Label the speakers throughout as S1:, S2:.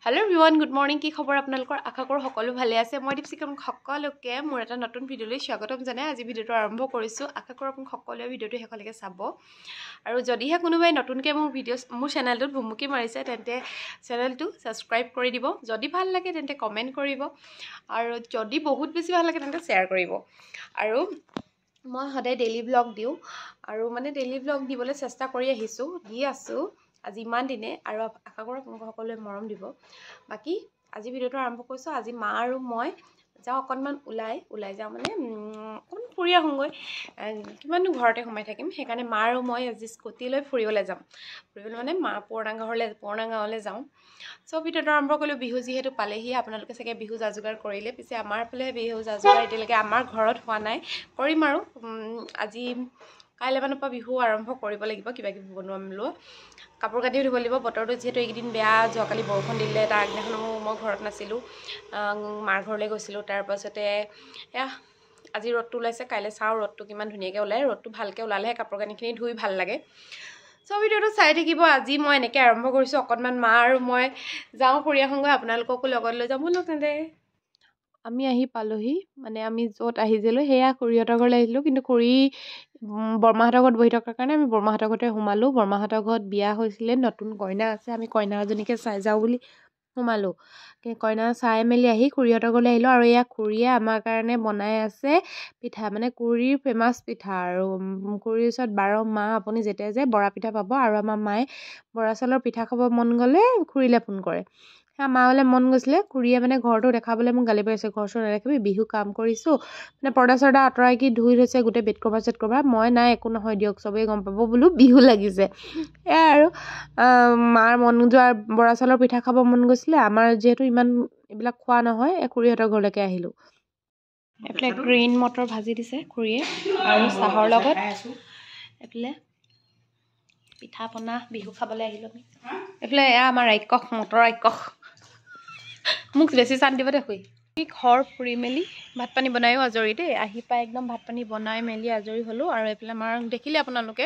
S1: Hello everyone, good morning. কি খবৰ আপোনালোকৰ? আশা কৰোঁ সকলো ভালে আছে। মই দীপশিখা সকলোকে মোৰ এটা নতুন ভিডিঅ'লৈ স্বাগতম জনাই আজি ভিডিঅ'টো আৰম্ভ কৰিছোঁ। আশা কৰোঁ আপোনালোক সকলোৱে ভিডিঅ'টো শেষলৈকে চাব। আৰু যদিহে কোনোবাই নতুনকৈ মোৰ চেনেলটোত ভুমুকি মাৰিছে তেন্তে চেনেলটো ছাবস্ক্ৰাইব কৰি দিব। যদি ভাল লাগে তেন্তে কমেণ্ট কৰিব আৰু যদি বহুত বেছি ভাল লাগে তেন্তে শ্বেয়াৰ কৰিব। আৰু মই সদায় ডেইলি ব্লগ দিওঁ আৰু ডেইলি ব্লগ দিবলৈ চেষ্টা কৰি দি আছোঁ আজি ইমান দিনে আৰু আশা কৰোঁ আপোনালোক সকলোৱে মৰম দিব। বাকী আজি ভিডিঅ'টো আৰম্ভ কৰিছোঁ। আজি মা আৰু মই যাওঁ অকণমান ওলাই যাওঁ অকণমান ফুৰি আহোঁগৈ। কিমাননো ঘৰতে সোমাই থাকিম, সেইকাৰণে মা আৰু মই আজি স্কুটি লৈ ফুৰিবলৈ যাম। মা পুৰণা গাঁৱলৈ যাওঁ। চ' ভিডিঅ'টো আৰম্ভ কৰিলোঁ। বিহু যিহেতু পালেহি, আপোনালোকে চাগে বিহু যা যোগাৰ কৰিলে। পিছে আমাৰ ফালে বিহু যা যোগাৰ এতিয়ালৈকে আমাৰ ঘৰত হোৱা নাই, কৰিম আৰু আজি কাইলৈ মানৰ পৰা বিহু আৰম্ভ কৰিব লাগিব। কিবা কিবি বনোৱা মেলোৱা, কাপোৰ কানিও ধুব লাগিব। বতৰটো যিহেতু এইকেইদিন বেয়া, যোৱাকালি বৰষুণ দিলে, তাৰ আগদিনাখনো মই ঘৰত নাছিলোঁ, মাৰ ঘৰলৈ গৈছিলোঁ। তাৰপাছতে আজি ৰ'দটো ওলাইছে, কাইলৈ চাওঁ ৰ'দটো কিমান ধুনীয়াকৈ ওলায়। ৰ'দটো ভালকৈ ওলালেহে কাপোৰ কানিখিনি ধুই ভাল লাগে। চ' ভিডিঅ'টো চাই থাকিব। আজি মই এনেকৈ আৰম্ভ কৰিছোঁ, অকণমান মা আৰু মই যাওঁ ফুৰি আহোঁগৈ, আপোনালোককো লগত লৈ যাম ব'লক তেন্তে। আমি আহি পালোহি, আমি য'ত আহিছিলোঁ সেয়া খুৰীহঁতৰ ঘৰলৈ আহিছিলোঁ, কিন্তু খুৰী বৰমাহঁতৰ ঘৰত বহি থকাৰ কাৰণে আমি বৰমাহঁতৰ ঘৰতে সোমালোঁ। বৰমাহঁতৰ ঘৰত বিয়া হৈছিলে, নতুন কইনা আছে, আমি কইনাজনীকে চাই যাওঁ বুলি সোমালোঁ। কইনা চাই মেলি আহি খুৰীহঁতৰ ঘৰলৈ আহিলোঁ আৰু এয়া খুৰীয়ে আমাৰ কাৰণে বনাই আছে পিঠা, খুৰীৰ ফেমাছ পিঠা। আৰু খুৰীৰ ওচৰত 12 মাহ আপুনি যেতিয়া যে বৰা পিঠা পাব। আৰু আমাৰ মায়ে বৰা চাউলৰ পিঠা খাব মন গ'লে খুৰীলৈ ফোন কৰে। মালৈ মন গৈছিলে, খুৰীয়ে ঘৰটো দেখাবলৈ মোক গালি পাৰিছে, ঘৰ চৰ নেদেখিবি, বিহু কাম কৰিছোঁ, পৰ্দা চৰ্দা আঁতৰাই কি ধুই থৈছে গোটেই বেড কভাৰ চেট কভাৰ। মই নাই, একো নহয় দিয়ক, চবেই গম পাব বোলো বিহু লাগিছে। আৰু মাৰ মন যোৱাৰ বৰা চাউলৰ পিঠা খাব মন গৈছিলে। আমাৰ যিহেতু ইমান এইবিলাক খোৱা নহয়, খুৰীহঁতৰ ঘৰলৈকে আহিলোঁ। এইফালে গ্ৰীণ মটৰ ভাজি দিছে খুৰীয়ে আৰু চাহৰ লগত। এইফালে পিঠা পনা, বিহু খাবলৈ আহিলোঁ আমি। এইফালে আমাৰ ৰাক্ষস, মটৰ ৰাক্ষস, মোক বেছি চান দিব দে খুৰী। ঘৰ ফুৰি মেলি ভাত পানী বনায়ো আজৰি দেই। আহি পাই একদম ভাত পানী বনাই মেলি আজৰি হ'লোঁ। আৰু এইফালে আমাৰ দেখিলে আপোনালোকে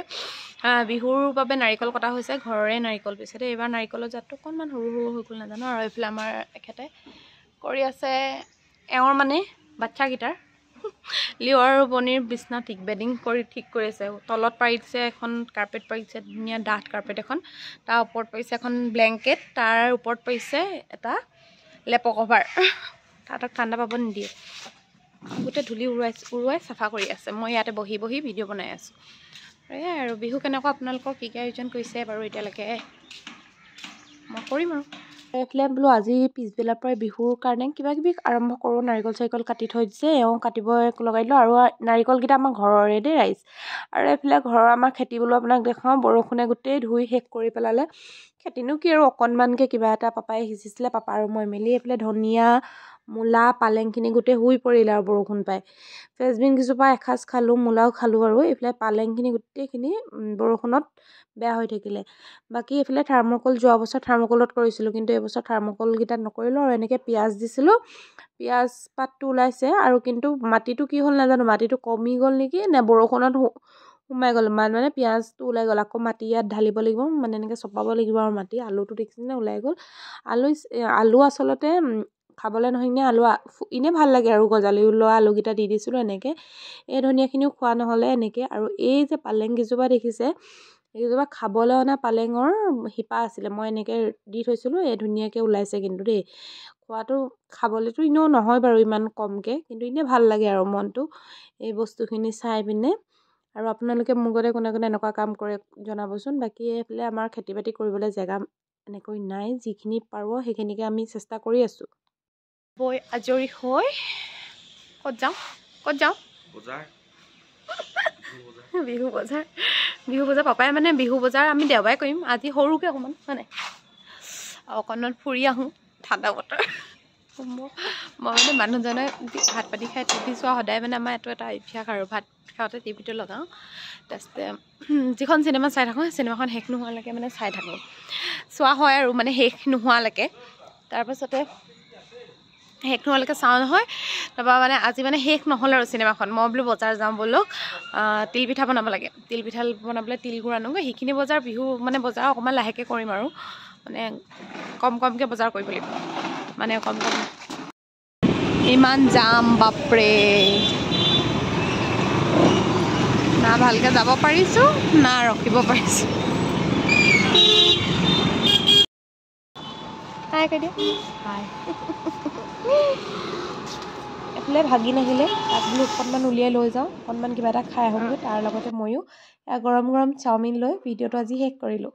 S1: বিহুৰ বাবে নাৰিকল কটা হৈছে, ঘৰৰে নাৰিকল পিছে দেই। এইবাৰ নাৰিকলৰ জাতটো অকণমান সৰু হৈ গ'ল নাজানো। আৰু এইফালে আমাৰ এখেতে কৰি আছে এওঁৰ বাচ্ছাকেইটাৰ লিঅ' আৰু বনিৰ বিচনা বেডিং কৰি ঠিক কৰি আছে। তলত পাৰি দিছে এখন কাৰ্পেট, পাৰি দিছে ধুনীয়া ডাঠ কাৰ্পেট এখন, তাৰ ওপৰত পৰিছে এখন ব্লেংকেট, তাৰ ওপৰত পৰিছে এটা লেপ কভাৰ। তাহাঁতক ঠাণ্ডা পাব নিদিয়ে, গোটেই ধূলি উৰুৱাই চাফা কৰি আছে। মই ইয়াতে বহি বহি ভিডিঅ' বনাই আছোঁ। এয়াই আৰু বিহু কেনেকুৱা আপোনালোকৰ কি আয়োজন কৰিছে বাৰু এতিয়ালৈকে মই কৰিম আৰু। এইফালে বোলো আজি পিছবেলাৰ পৰাই বিহুৰ কাৰণে কিবা কিবি আৰম্ভ কৰোঁ। নাৰিকল চাৰিকল কাটি থৈ দিছে, এওঁ কাটিব লগাই দিলোঁ। আৰু নাৰিকলকেইটা আমাৰ ঘৰৰে দেই ৰাইজ। আৰু এইফালে ঘৰৰ আমাৰ খেতি বোলো আপোনাক দেখাওঁ, বৰষুণে গোটেই ধুই শেষ কৰি পেলালে। খেতিনো কি আৰু অকণমানকৈ কিবা এটা পাপাই সিঁচিছিলে, পাপা আৰু মই মেলি। এইফালে ধনিয়া, মূলা, পালেংখিনি গোটেই শুই পৰিলে আৰু বৰষুণ পাই। ফ্ৰেঞ্চবিন কিছুপা এসাঁজ খালোঁ, মূলাও খালোঁ। আৰু এইফালে পালেংখিনি গোটেইখিনি বৰষুণত বেয়া হৈ থাকিলে। বাকী এইফালে থাৰ্মকল, যোৱা বছৰ থাৰ্মকলত কৰিছিলোঁ, কিন্তু এইবছৰ থাৰ্মকলকেইটাত নকৰিলোঁ। আৰু এনেকৈ পিঁয়াজ দিছিলোঁ, পিঁয়াজ পাতটো ওলাইছে। আৰু কিন্তু মাটিটো কি হ'ল নাজানো, মাটিটো কমি গ'ল নেকি, নে বৰষুণত সোমাই গ'ল, পিঁয়াজটো ওলাই গ'ল। আকৌ মাটি ইয়াত ঢালিব লাগিব, এনেকৈ চপাব লাগিব। আৰু মাটি আলুটো দেখিছেনে ওলাই গ'ল। আলু আচলতে খাবলৈ নহয় নে, আলু এনেই ভাল লাগে আৰু গজালি ওলোৱা আলুকেইটা দি দিছিলোঁ এনেকৈ। এই ধনিয়াখিনিও খোৱা নহ'লে এনেকৈ। আৰু এই যে পালেং কেইজোপা দেখিছে, এইকেইজোপা খাবলৈ অনা পালেঙৰ শিপা আছিলে, মই এনেকৈ দি থৈছিলোঁ। এই ধুনীয়াকৈ ওলাইছে কিন্তু দেই। খোৱাটো খাবলৈতো এনেও নহয় বাৰু ইমান কমকৈ, কিন্তু এনেই ভাল লাগে আৰু মনটো এই বস্তুখিনি চাই পিনে। আৰু আপোনালোকে মোৰ গতে কোনে কোনে এনেকুৱা কাম কৰে জনাবচোন। বাকী এইফালে আমাৰ খেতি বাতি কৰিবলৈ জেগা এনেকৈ নাই, যিখিনি পাৰোঁ সেইখিনিকে আমি চেষ্টা কৰি আছোঁ। বৈ আজৰি হৈ ক'ত যাওঁ বিহু বজাৰ পাপাই বিহু বজাৰ আমি দেওবাৰে কৰিম, আজি সৰুকৈ অকণমান অকণমান ফুৰি আহোঁ ঠাণ্ডা বতৰ। মই মানুহজনে ভাত পানী খাই টিভি চোৱা সদায় আমাৰ এইটো এটা অভ্যাস আৰু। ভাত খাওঁতে টিভিটো লগাওঁ, তাৰপিছতে যিখন চিনেমা চাই থাকোঁ সেই চিনেমাখন শেষ নোহোৱালৈকে চাই থাকোঁ, চোৱা হয় আৰু শেষ নোহোৱালৈকে। তাৰপাছতে শেষ নোহোৱালৈকে চাওঁ নহয়। তাৰপৰা আজি শেষ নহ'ল আৰু চিনেমাখন। মই বোলো বজাৰ যাওঁ ব'লক, তিল পিঠা বনাব লাগে। তিল পিঠা বনাবলৈ তিলবোৰ আনোগৈ। সেইখিনি বজাৰ বিহু বজাৰ অকণমান লাহেকৈ কৰিম আৰু মানে কম কমকৈ বজাৰ কৰিব লাগিব মানে কম ইমান যাম বাপৰে না ভালকৈ যাব পাৰিছোঁ না ৰখিব পাৰিছোঁ হাই কৈ দিয়া হাই এফালে ভাগি নাহিলে তাক বোলো অকণমান উলিয়াই লৈ যাওঁ অকণমান কিবা এটা খাই আহোঁগৈ তাৰ লগতে ময়ো গৰম গৰম চাওমিন লৈ ভিডিঅ'টো আজি শেষ কৰিলোঁ